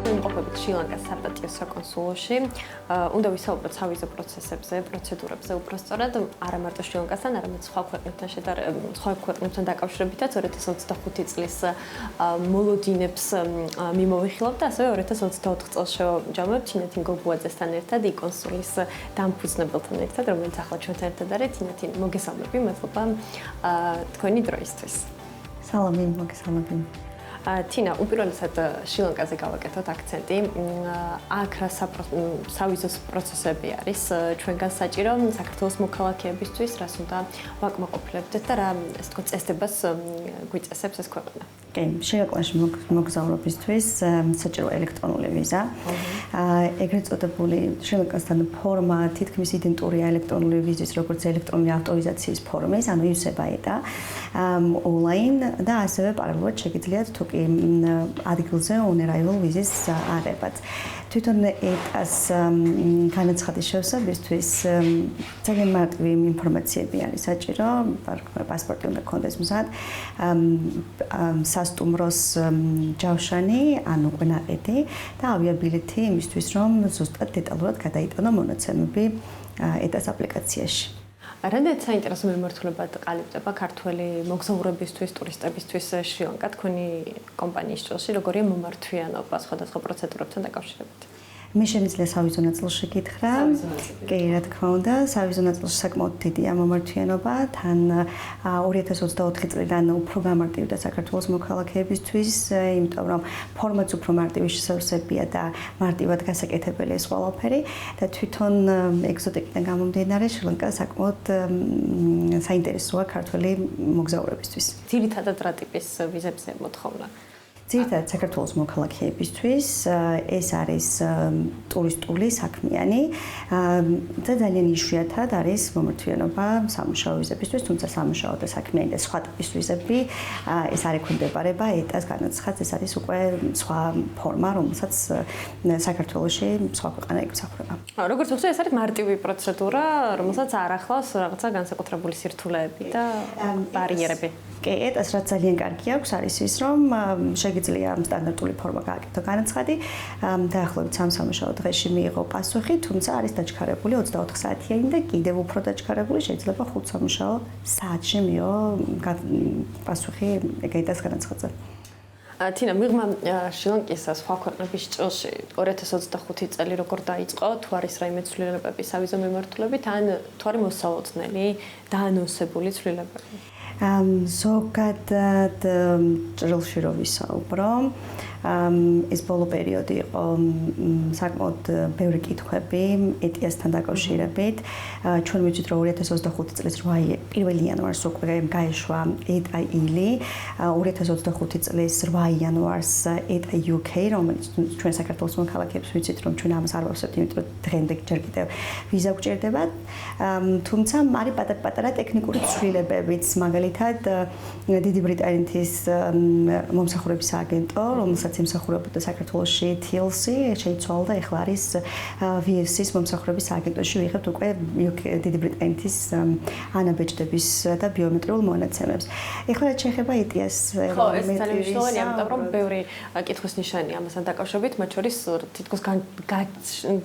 იმყოფებით შრი-ლანკას საპატიო საკონსულოში. უნდა ვისაუბროთ სავიზო პროცესებზე, პროცედურებზე, უბრალოდ არა მარტო შრი-ლანკასთან, არამედ სხვა ქვეყნებთან დაკავშირებითაც 2025 წლის მოლოდინებს მიმოვიხილავთ და ასევე 2024 წელს შევამჯამებთ თინათინ გოგუაძესთან ერთად, იკონსულის დამფუძნებელთან ერთად, რომელიც ახლა ჩვენთან ერთად არის. თინათინ, მოგესალმები, მადლობა თქვენი დროისთვის. სალამი, მოგესალმები. თინა, უპირველესად შრი-ლანკაზე გავაკეთოთ აქცენტი. აქ რა სავიზო პროცესები არის ჩვენგან საჭირო საქართველოს მოქალაქეებისთვის, რას უნდა ვაკმაყოფილებდეთ და რა ასე თქო წესდებას გვიწესებს ეს ქვეყანა. კი, შრი-ლანკაში მოგზაურობისთვის საჭირო ელექტრონული ვიზა. ეგრეთ წოდებული შრი-ლანკასთან ფორმა თითქმის იდენტურია ელექტრონული ვიზის, როგორც ელექტრონული ავტორიზაციის ფორმის, ანუ უსება ეტა, ონლაინ და ასევე პარალელურად შეგიძლიათ თუ კი ადგილზე on-arrival ვიზის აღებაც. თვითონ ეტას განაცხადის შესაბამისად ძალიან მარტივი ინფორმაციები არის საჭირო, პასპორტი უნდა გქონდეს მზად, სასტუმროს ჯავშანი, ან უკვე ნაყიდი და ავიაბილეთი იმისთვის, რომ ზუსტად დეტალურად გადაიტანო მონაცემები ეტას აპლიკაციაში. რამდენად საინტერესო მიმართულებად ყალიბდება ქართველი მოგზაურებისთვის, ტურისტებისთვის შრი-ლანკა თქვენი კომპანიის ჭრილში, როგორია მომართვიანობა სხვადასხვა პროცედურებთან დაკავშირებით? მე შემიძლია სავიზო ნაწილში გითხრა. კი, რა თქმა უნდა, სავიზო ნაწილში საკმაოდ დიდია მომართვიანობა, თან 2024 წლიდან უფრო გამარტივდა საქართველოს მოქალაქეებისთვის, იმიტომ რომ ფორმაც უფრო მარტივი შესავსებია და მარტივად გასაკეთებელია ეს ყველაფერი და თვითონ ეგზოტიკიდან გამომდინარე შრი-ლანკა საკმაოდ საინტერესოა ქართველი მოგზაურებისთვის. ძირითადად რა ტიპის ვიზებზე მოთხოვნა? ძირითადად საქართველოს მოქალაქეებისთვის ეს არის ტურისტული, საქმიანი და ძალიან იშვიათად არის მომართვიანობა სამუშაო ვიზებისთვის, თუმცა სამუშაო და საქმიანი და სხვა ტიპის ვიზები ეს არ ექვემდებარება ეტას განაცხადს, ეს არის უკვე სხვა ფორმა, რომელსაც საქართველოში სხვა ქვეყანა ეკმსახურება. როგორც ვთქვი, ეს არის მარტივი პროცედურა, რომელსაც არ ახლავს რაღაცა განსაკუთრებული სირთულეები და ბარიერები. კი, ეტას რაც ძალიან კარგი აქვს არის ის, რომ შეგიძლია სტანდარტული ფორმა გააკეთო განაცხადი, დაახლოებით 3 სამუშაო დღეში მიიღო პასუხი, თუმცა არის დაჩქარებული 24 საათიანი და კიდევ უფრო დაჩქარებული შეიძლება 5 სამუშაო საათში მიიღო პასუხი ეტას განაცხადზე. თინა, მიღმა შრი-ლანკის სხვა ქვეყნების ჭრილში 2025 წელი როგორ დაიწყო, თუ არის რაიმე ცვლილებები სავიზო მიმართულებით, ან თუ არის მოსალოდნელი, დაანონსებული ცვლილებები? ზოგადად ჭრილში რო ვისაუბრო, ეს ბოლო პერიოდი იყო საკმაოდ ბევრი კითხვები ეტიასთან დაკავშირებით. ჩვენ ვიცით, რომ 2025 წლის 1 იანვარს უკვე გაეშვა ეტა ილი, 2025 წლის 8 იანვარს ეტა UK, რომელიც ჩვენ საქართველოს მოქალაქეებს ვიცით, რომ ჩვენ ამას არ ვახსოვთ, იმიტომ რომ დღემდე ჯერ კიდევ ვიზა გვჭირდება. თუმცა არის პატარ-პატარა ტექნიკური ცვლილებებიც, მაგალითად დიდი ბრიტანეთის მომსახურების აგენტო, რომელსაც ემსახურებოდა საქართველოში TLC, შეიცვალა და ეხლა არის VFC-ის მომსახურების აგენტოში ვიღებთ უკვე დიდი ბრიტანეთის ანაბეჭდების და ბიომეტრიულ მონაცემებს. ეხლა რაც შეეხება ეტიას ხო, ეს ძალიან მნიშვნელოვანია, იმიტომ რომ ბევრი კითხვის ნიშანია ამასთან დაკავშირებით, მათ შორის თითქოს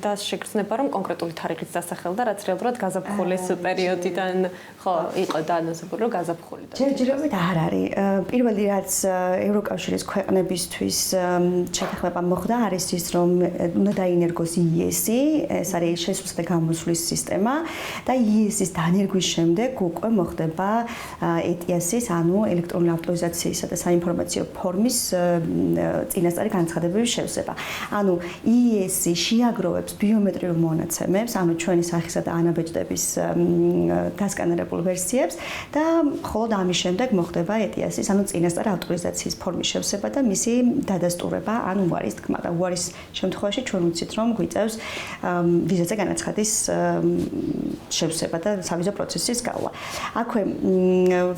და შეგრძნება, რომ კონკრეტული თარიღის დასახელდა, რაც რეალურად გაზაფხულის პერიოდიდან ხო იყო დაანონსებული, რომ გაზაფხული. ჯერჯერობით არ არის. პირველი რაც ევროკავშირის ქვეყნებისთვის შეთანხმება მოხდა არის ის, რომ უნდა დაინერგოს EES-ი, ეს არის შესვლისა და გამოსვლის სისტემა და EES-ის დანერგვის შემდეგ უკვე მოხდება ETIAS-ის, ანუ ელექტრონული ავტორიზაციისა და საინფორმაციო ფორმის წინასწარი განცხადებების შევსება. ანუ EES-ი შეაგროვებს ბიომეტრიულ მონაცემებს, ანუ ჩვენი სახისა და ანაბეჭდების დასკანერებულ ვერსიებს და მხოლოდ ამის შემდეგ მოხდება ETIAS-ის, ანუ წინასწარი ავტორიზაციის ფორმის შევსება და მისი დადასტურება, ან უარის თქმა და უარის შემთხვევაში ჩვენ ვიცით, რომ გვიწევს ვიზაზე განაცხადის შევსება და სავიზო პროცესის გავლა. აქვე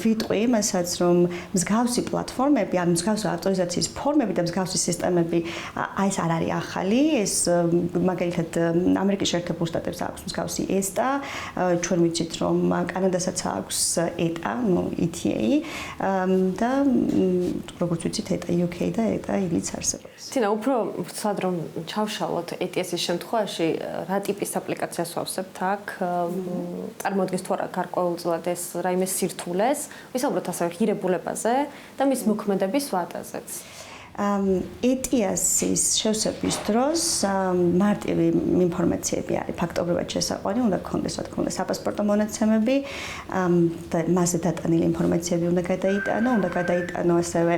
ვიტყვი იმასაც, რომ მსგავსი პლატფორმები, ან მსგავსი ავტორიზაციის ფორმები და მსგავსი სისტემები ეს არ არის ახალი, ეს მაგალითად ამერიკის შეერთებულ შტატებს აქვს მსგავსი ESTA, ჩვენ ვიცით, რომ კანადასაც აქვს ETA, ну ETA და როგორც ვიცით, ETA UK და ETA ვიც არსებობს. თინა, უფრო ვცად რომ ჩავშალოთ ETS-ის შემთხვევაში, რა ტიპის აპლიკაციას ვავსებთ აქ? წარმოადგენს თუ არა გარკვეულწილად ეს რაიმე სირთულეს, ვისაუბროთ ასევე ღირებულებაზე და მის მოქმედების ვადაზეც. ETS-ის შევსების დროს მარტივი ინფორმაციები არის ფაქტობრივად შესაყვანი, უნდა გქონდეს, რა თქმა უნდა, საპასპორტო მონაცემები და მასზე დატანილი ინფორმაციები უნდა გადაიტანო, უნდა გადაიტანო ასევე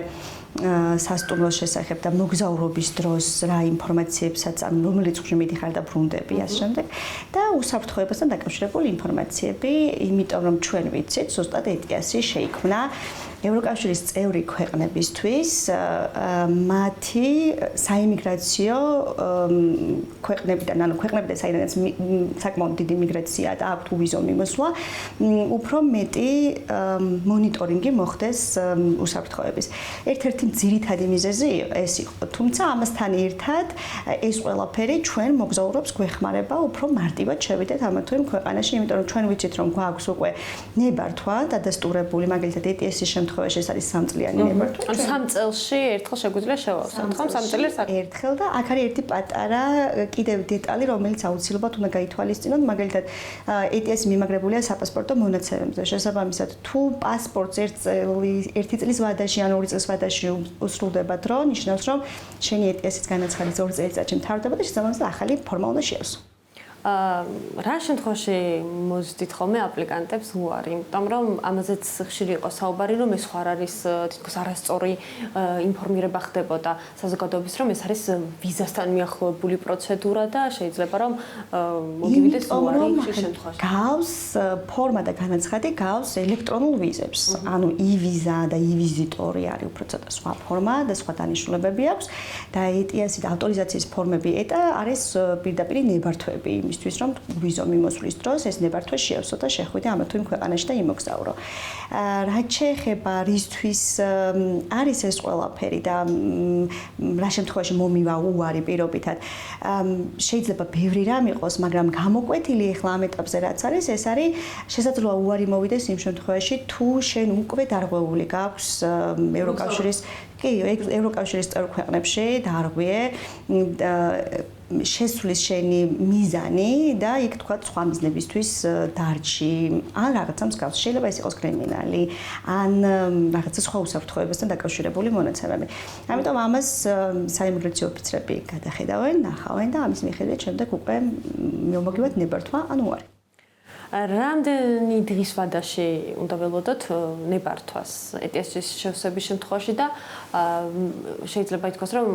სასტუმროს შესახებ და მოგზაურობის დროს რა ინფორმაციებსაც, რომელი წვრთნი მიდიხარ და ბრუნდები ასე შემდეგ და უსაფრთხოებასთან დაკავშირებული ინფორმაციები, იმიტომ რომ ჩვენ ვიცით, ზუსტად ETS-ი შეიქმნა ევროკავშირის წევრი ქვეყნებისთვის მათი საიმიგრაციო ქვეყნებიდან, ანუ ქვეყნებიდან, საიდანაც საკმაოდ დიდი მიგრაცია და აქვთ უვიზო მიმოსვლა, უფრო მეტი მონიტორინგი მოხდეს უსაფრთხოების. ერთ-ერთი ძირითადი მიზეზი ეს იყო, თუმცა ამასთან ერთად ეს ყველაფერი ჩვენ მოგზაურობს გვეხმარება უფრო მარტივად შევიდეთ ამა თუ იმ ქვეყანაში, იმიტომ რომ ჩვენ ვიცით, რომ გვაქვს უკვე ნებართვა დადასტურებული, მაგალითად ETS-ის შემთხვევაში ეს არის 3 წლიანი ნებართვა. ანუ 3 წელში ერთხელ შეგვიძლია შევავსოთ, ხომ? 3 წელს ერთხელ და აქ არის ერთი პატარა კიდევ დეტალი, რომელიც აუცილებლად უნდა გაითვალისწინოთ, მაგალითად ETS-ი მიმაგრებულია საპასპორტო მონაცემებზე. შესაბამისად, თუ პასპორტს 1 წლის ვადაში ან 2 წლის ვადაში უსრულდება დრო, ნიშნავს, რომ შენი ETS-ის განაცხადი 2 წელიწადში მთავრდება და შესაბამისად ახალი ფორმა უნდა შეავსო. რა შემთხვევაში მოზიდით ხოლმე აპლიკანტებს უარი, იმიტომ რომ ამაზეც ხშირი იყო საუბარი, რომ ეს ხარ არის თითქოს არასწორი ინფორმირება ხდებოდა საზოგადოების, რომ ეს არის ვიზასთან მიახლოებული პროცედურა და შეიძლება რომ მოგივიდეს უარი ხშირ შემთხვევაში. გავს ფორმა და განაცხადი გავს ელექტრონულ ვიზებს. ანუ e-ვიზა და e-ვიზიტორი არის უფრო ცოტა სხვა ფორმა და სხვა დანიშნულებები აქვს და ETS-ი და ავტორიზაციის ფორმები ETA არის პირდაპირ ნებართვები იმისთვის, რომ ვიზო მიმოსვლის დროს ეს ნებართვა შეავსო და შეხვიდე ამა თუ იმ ქვეყანაში და იმოგზაურო. რაც შეეხება რისთვის არის ეს ყველაფერი და რა შემთხვევაში მომივა უარი პირობითად, შეიძლება ბევრი რამ იყოს, მაგრამ გამოკვეთილი ახლა ამ ეტაპზე რაც არის, ეს არის შესაძლოა უარი მოვიდეს იმ შემთხვევაში, თუ შენ უკვე დარღვეული გაქვს ევროკავშირის ევროკავშირის წევრ ქვეყნებში დარღვიე შესვლის შენი მიზანი და იქ თქვა სხვა მიზნებისთვის დარჩი ან რაღაცა მსგავს. შეიძლება ეს იყოს კრიმინალი ან რაღაცა სხვა უსაფრთხოებასთან დაკავშირებული მონაცემები. ამიტომ ამას საიმიგრაციო ოფიცრები გადახედავენ, ნახავენ და ამის მიხედვით შემდეგ უკვე მოგივათ ნებართვა ან უარი. რამდენი დღის ვადაში უნდა ველოდოთ ნებართვას ETS-ის შევსების შემთხვევაში და შეიძლება ითქვას, რომ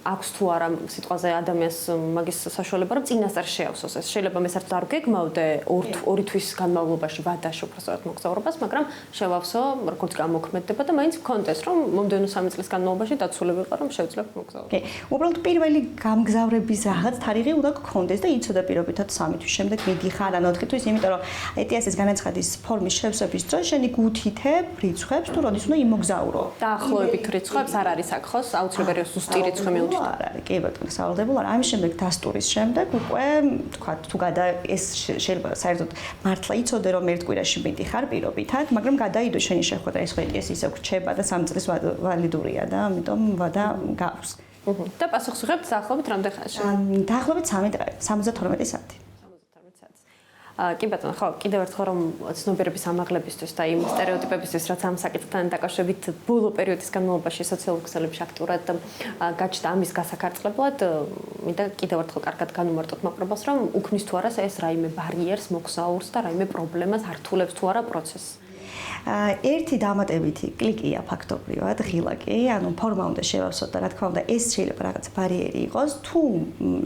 აქვს თუ არა სიტყვაზე ადამიანს მაგის საშუალება, რომ წინასწარ შეავსოს ეს. შეიძლება მე საერთოდ არ გეგმავდე 2 თვის განმავლობაში ვადაში უბრალოდ მოგზაურობას, მაგრამ შევავსო, როგორც გამოქმედება და მაინც გქონდეს, რომ მომდევნო 3 წლის განმავლობაში დაცული ვიყო, რომ შევძლებ მოგზაურობა. კი, უბრალოდ პირველი გამგზავრების რაღაც თარიღი უნდა გქონდეს და იცოდე პირობითად 3 თვის შემდეგ მიდიხარ ან 4 თვის, იმიტომ რომ ETS-ის განაცხადის ფორმის შევსების დროს შენი გუთითებ რიცხვებს თუ როდის უნდა იმოგზაურო. დაახლოებით რიცხვებს არ არის აქ ხო? აუცილებელი ზუსტი რიცხვი მიუთითებს. არ არის, კი ბატონო, სავალდებულო. ამის შემდეგ დასტურის შემდეგ უკვე თქვა თუ ეს შეიძლება საერთოდ მართლა იცოდე რომ ერთ კვირაში მიდიხარ პირობითად, მაგრამ გადაიდო შენი შეხვედრა ეს ETS ისე გრჩება და 3 წლის ვალიდურია და ამიტომ ვადა გაქვს. და პასუხს ვიღებთ დაახლოებით რამდენ ხანში? დაახლოებით 72 საათი. კი ბატონო, ხო, კიდევ ერთხელ რომ ცნობიერების ამაღლებისთვის და იმ სტერეოტიპებისთვის, რაც ამ საკითხთან დაკავშირებით ბოლო პერიოდის განმავლობაში სოციალურ ქსელებში აქტიურად გაჩნდა ამის გასაკარწყლებლად, მინდა კიდევ ერთხელ კარგად განუმარტოთ მოპრობას, რომ უქმნის თუ არა ეს რაიმე ბარიერს მოგზაურს და რაიმე პრობლემას ართულებს თუ არა პროცესს. ერთი დამატებითი კლიკია ფაქტობრივად, ღილაკი, ანუ ფორმა უნდა შევავსოთ და რა თქმა უნდა ეს შეიძლება რაღაც ბარიერი იყოს, თუ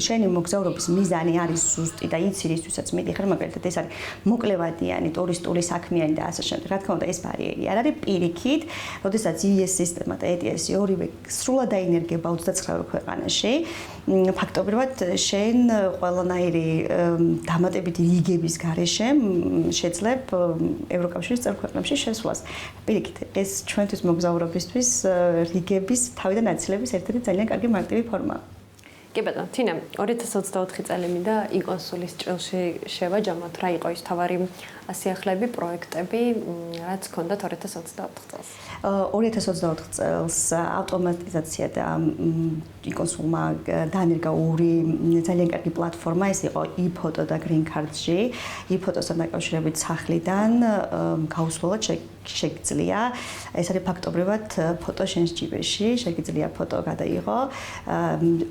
შენი მოგზაურობის მიზანი არის ზუსტი და იცი რისთვისაც მიდიხარ, მაგალითად ეს არის მოკლევადიანი, ტურისტული, საქმიანი და ასე შემდეგ. რა თქმა უნდა ეს ბარიერი არ არის პირიქით, როდესაც EES სისტემა და ETS-ი ორივე სრულად დაინერგება 29 ქვეყანაში, ფაქტობრივად შენ ყველანაირი დამატებითი რიგების გარეშე შეძლებ ევროკავშირის წევრ ქვეყნებში შესვლას. პირიქით, ეს ჩვენთვის მოგზაურობისთვის რიგების თავიდან აცილების ერთ-ერთი ძალიან კარგი მარტივი ფორმაა. კი ბატონო, თინა, 2024 წელი მინდა იკონსულის ჭრილში შევაჯამოთ, რა იყო ის თავარი სიახლეები, პროექტები, რაც ჰქონდათ 2024 წელს. 2024 წელს ავტომატიზაცია და იკონსულმა დაანერგა ორი ძალიან კარგი პლატფორმა, ეს იყო e-photo და green card-ში. e-photo-სთან დაკავშირებით სახლიდან გაუსვლელად შეგიძლია, ეს არის ფაქტობრივად ფოტო შენს ჯიბეში, შეგიძლია ფოტო გადაიღო,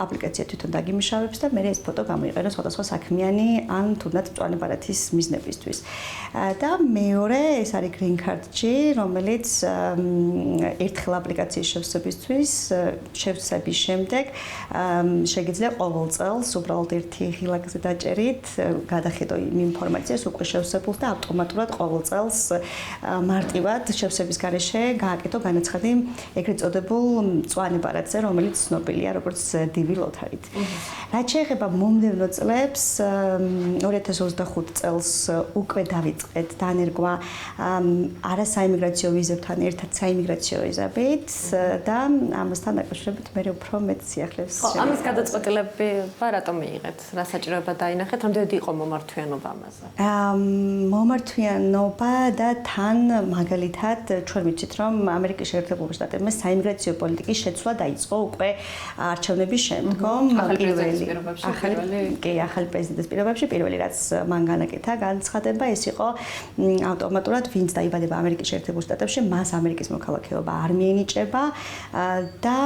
აპლიკაცია თვითონ დაგიმუშავებს და მე ეს ფოტო გამოიყენო სხვადასხვა საქმიანი ან თუნდაც მწვანე-ბარათის მიზნებისთვის. და მეორე ეს არის green card-ში, რომელიც ერთხელ აპლიკაციის შევსებისთვის, შევსების შემდეგ შეგიძლია ყოველ წელს უბრალოდ ერთი ღილაკზე დაჭერით, გადახედო იმ ინფორმაციას უკვე შევსებულს და ავტომატურად ყოველ წელს მარტივად შევსების გარეშე გააკეთო განაცხადი ეგრეთ წოდებულ მწვანე ბარათზე, რომელიც ცნობილია როგორც DV ლოთარით. რაც შეეხება მომდევნო წლებს, 2025 წელს უკვე დავიწყეთ დანერგვა არასაიმიგრაციო ვიზებთან ერთად საიმიგრაციო ვიზებით და ამასთან დაკავშირებით მე უფრო მეტ სიახლეს შევიდა. ამის გადაწყვეტილება რატომ მიიღეთ? რა საჭიროება დაინახეთ? რამდენად იყო მომართვიანობა ამაზე? მომართვიანობა და თან მაგალითად ჩვენ ვიცით რომ ამერიკის შეერთებული შტატებმა საიმიგრაციო პოლიტიკის შეცვლა დაიწყო უკვე არჩევნების შემდგომ ახალი პრეზიდენტის პირობებში პირველი რაც მან განაკეთა განცხადება ეს იყო ავტომატურად ვინც დაიბადება ამერიკის შეერთებულ შტატებში მას ამერიკის მოქალაქეობა არ მიენიჭება და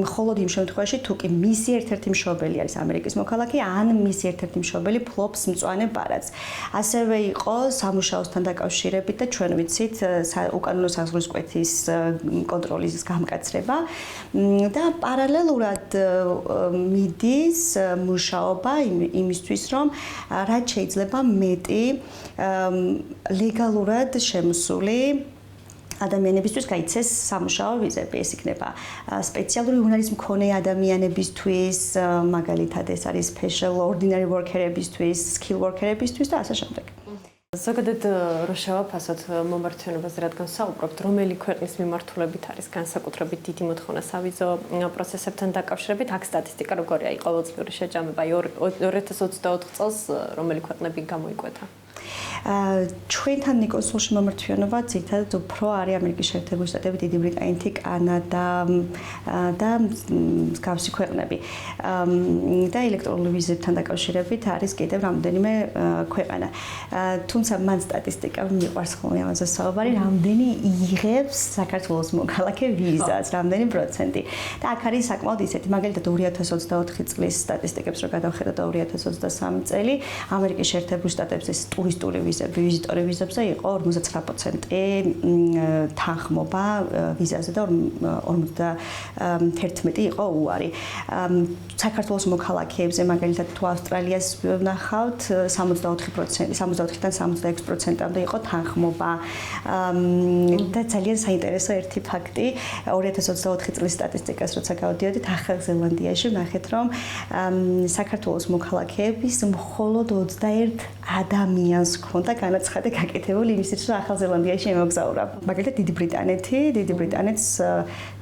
მხოლოდ იმ შემთხვევაში თუ კი მისი ერთ-ერთი მშობელი არის ამერიკის მოქალაქე ან მისი ერთ-ერთი მშობელი ფლობს მწვანე ბარათს. ასევე იყო სამუშაოსთან დაკავშირებით და ჩვენ ვიცით უკანონო საზღვრის კვეთის კონტროლის გამკაცრება და პარალელურად მიდის მუშაობა იმისთვის რომ რაც შეიძლება მეტი ლეგალურად შემოსული ადამიანებისთვის გაიცეს სამუშაო ვიზები, ეს იქნება სპეციალური უნარის მქონე ადამიანებისთვის, მაგალითად ეს არის special ordinary worker-ებისთვის, skill worker-ებისთვის და ასე შემდეგ. ზოგადად რო შევაფასოთ მომართვიანობაზე, რადგან საუბრობთ, რომელი ქვეყნის მიმართულებით არის განსაკუთრებით დიდი მოთხოვნა სავიზო პროცესებთან დაკავშირებით, აქ სტატისტიკა როგორია, ყოველწლიური შეჯამება 2024 წელს რომელი ქვეყნები გამოიკვეთა? ჩვენთან კონსულში მომართვიანობა ძირითადად უფრო არის ამერიკის შეერთებული შტატები, დიდი ბრიტანეთი, კანადა და მსგავსი ქვეყნები. და ელექტრონული ვიზებთან დაკავშირებით არის კიდევ რამდენიმე ქვეყანა. თუმცა მან სტატისტიკა მიყვარს ხოლმე ამაზე საუბარი, რამდენი იღებს საქართველოს მოქალაქე ვიზას, რამდენი პროცენტი. და აქ არის საკმაოდ ისეთი, მაგალითად 2024 წლის სტატისტიკებს რო გადავხედოთ 2023 წელი, ამერიკის შეერთებულ შტატებში ტურისტული ვიზიტორი ვიზებზე იყო 59% თანხმობა ვიზაზე და 51 იყო უარი. საქართველოს მოქალაქეებზე მაგალითად თუ ავსტრალიას ვნახავთ 64%-დან 66%-მდე იყო თანხმობა. და ძალიან საინტერესო ერთი ფაქტი 2024 წლის სტატისტიკას როცა გავდიოდით ახალ ზელანდიაში ვნახეთ რომ საქართველოს მოქალაქეების მხოლოდ 21 ადამიანს ჰქონდა განაცხადი გაკეთებული იმისთვის რომ ახალ ზელანდიაში ემოგზაურა. მაგალითად დიდი ბრიტანეთს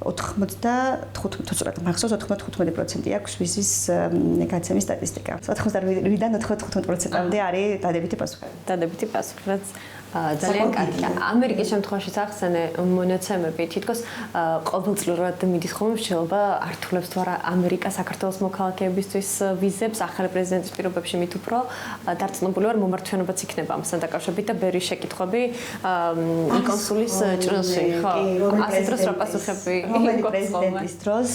95% აქვს ვიზის გაცემის სტატისტიკა. 98-დან 95%-მდე არის დადებითი პასუხი. დადებითი პასუხი, რაც ძალიან კარგია. ამერიკის შემთხვევაში ახსენე მონაცემები თითქოს ყოველწლიურად მიდის ხოლმე მსჯელობა ართულებს თუ არა ამერიკა საქართველოს მოქალაქეებისთვის ვიზებს ახალი პრეზიდენტის პირობებში მით უფრო დარწმუნებული ვარ მომართვიანობაც იქნება ამასთან დაკავშირებით და ბერის შეკითხვები კონსულის ჭრილში ხო ასე დროს რა პასუხები პრეზიდენტის დროს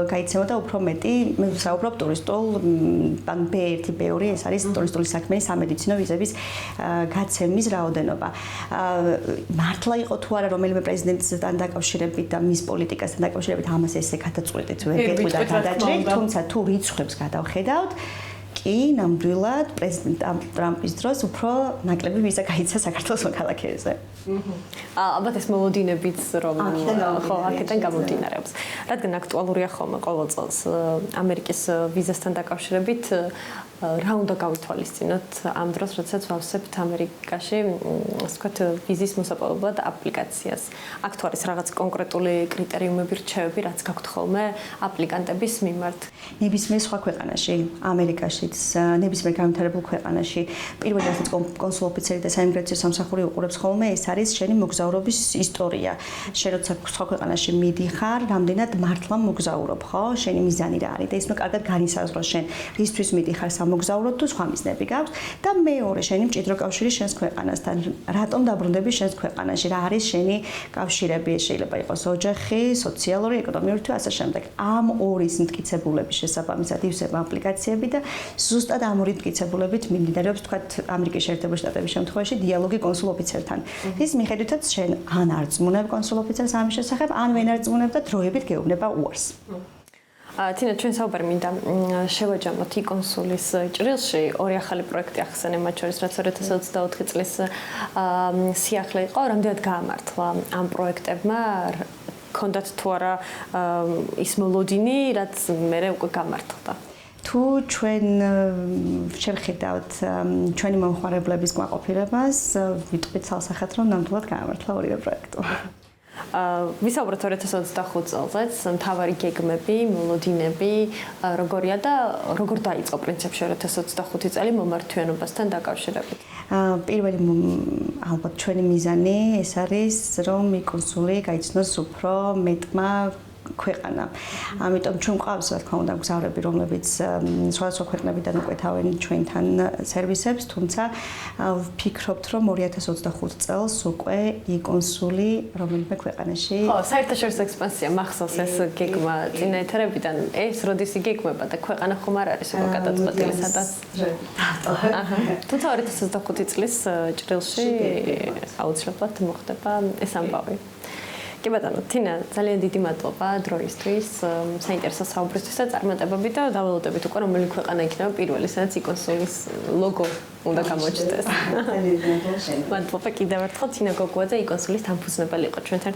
გაიცემოდა უფრო მეტი მე ვსაუბრობ ტურისტულ ან B1 B2 ეს არის ტურისტული საქმე სამედიცინო ვიზების გაცემის რაოდენობა მართლა იყო თუ არა რომელიმე პრეზიდენტთან დაკავშირებით და მის პოლიტიკასთან დაკავშირებით ამას ესე გადაწყვეტეთ ვერ გეტყვი და გადაჭრით თუმცა თუ რიცხვებს გადავხედავთ კი ნამდვილად პრეზიდენტ ტრამპის დროს უფრო ნაკლები ვიზა გაიცა საქართველოს მოქალაქეებზე. ალბათ ეს მოლოდინებიც რომ ხო აქედან რა უნდა გავითვალისწინოთ ამ დროს, როდესაც ვავსებთ ამერიკაში, ასე ვთქვათ, ვიზის მოსაპოვებლად აპლიკაციას. აქ თუ არის რაღაც კონკრეტული კრიტერიუმები, რჩევები, რაც გაქვთ ხოლმე აპლიკანტების მიმართ. ნებისმიერ სხვა ქვეყანაში, ამერიკაშიც, ნებისმიერ განვითარებულ ქვეყანაში, პირველი რასაც კონსულ ოფიცერი და საიმიგრაციო სამსახური უყურებს ხოლმე, ეს არის შენი მოგზაურობის ისტორია. შენ როცა სხვა ქვეყანაში მიდიხარ, რამდენად მართლა მოგზაურობ, ხო? შენი მიზანი რა არის? და ის უნდა კარგად განისაზღვროს შენ, რისთვის მიდიხარ სამოგზაუროდ თუ სხვა მიზნები გაქვს და მეორე შენი მჭიდრო კავშირი შენს ქვეყანასთან. რატომ დაბრუნდები შენს ქვეყანაში? რა არის შენი კავშირები? შეიძლება იყოს ოჯახი, სოციალური, ეკონომიური თუ ასე შემდეგ. ამ ორის მტკიცებულების შესაბამისად ივსება აპლიკაციები და ზუსტად ამ ორი მტკიცებულებით მიმდინარეობს, თქვათ, ამერიკის შეერთებული შტატების შემთხვევაში დიალოგი კონსულ ოფიცერთან. ის მიხედვითაც შენ ან არ წმუნებ კონსულ ოფიცერს ამის შესახებ, ან ვენ არ წმუნებ და დროებით გეუბნება უარს. თინა, ჩვენ საუბარი მინდა შევაჯამოთ იკონსულის ჭრილში ორი ახალი პროექტი ახსენე, მათ შორის რაც 2024 წლის სიახლე იყო, რამდენად გაამართლა ამ პროექტებმა, ქონდათ თუ არა ის მოლოდინი, რაც მერე უკვე გამართლდა. თუ ჩვენ შევხედავთ ჩვენი მომხმარებლების კმაყოფილებას, ვიტყვით სალსახად, რომ ნამდვილად გაამართლა ორივე პროექტი. ვისაუბროთ 2025 წელზეც, მთავარი გეგმები, მოლოდინები, როგორია და როგორ დაიწყო პრინციპში 2025 წელი მომართვიანობასთან დაკავშირებით. პირველი ალბათ ჩვენი მიზანი ეს არის, რომ იკონსული გაიცნოს უფრო მეტმა ქვეყანა. ამიტომ ჩვენ გვყავს, რა თქმა უნდა, მგზავრები, რომლებიც სხვადასხვა ქვეყნებიდან უკვე თავენ ჩვენთან სერვისებს, თუმცა ვფიქრობთ, რომ 2025 წელს უკვე იკონსული რომელიმე ქვეყანაში. ხო, საერთაშორისო ექსპანსია მახსოვს ეს გეგმა წინა ეთერებიდან. ეს როდის იგეგმება და ქვეყანა ხომ არ არის უკვე გადაწყვეტილი სადაც. თუმცა 2025 წლის ჭრილში აუცილებლად მოხდება ეს ამბავი. კი ბატონო, თინა, ძალიან დიდი მადლობა დროისთვის, საინტერესო საუბრისთვის და წარმატებებით და დაველოდებით უკვე რომელი ქვეყანა იქნება პირველი, სადაც იკონსულის ლოგო უნდა გამოჩნდეს. მადლობა კიდევ ერთხელ, თინა გოგუაძე იკონსულის დამფუძნებელი იყო ჩვენთან.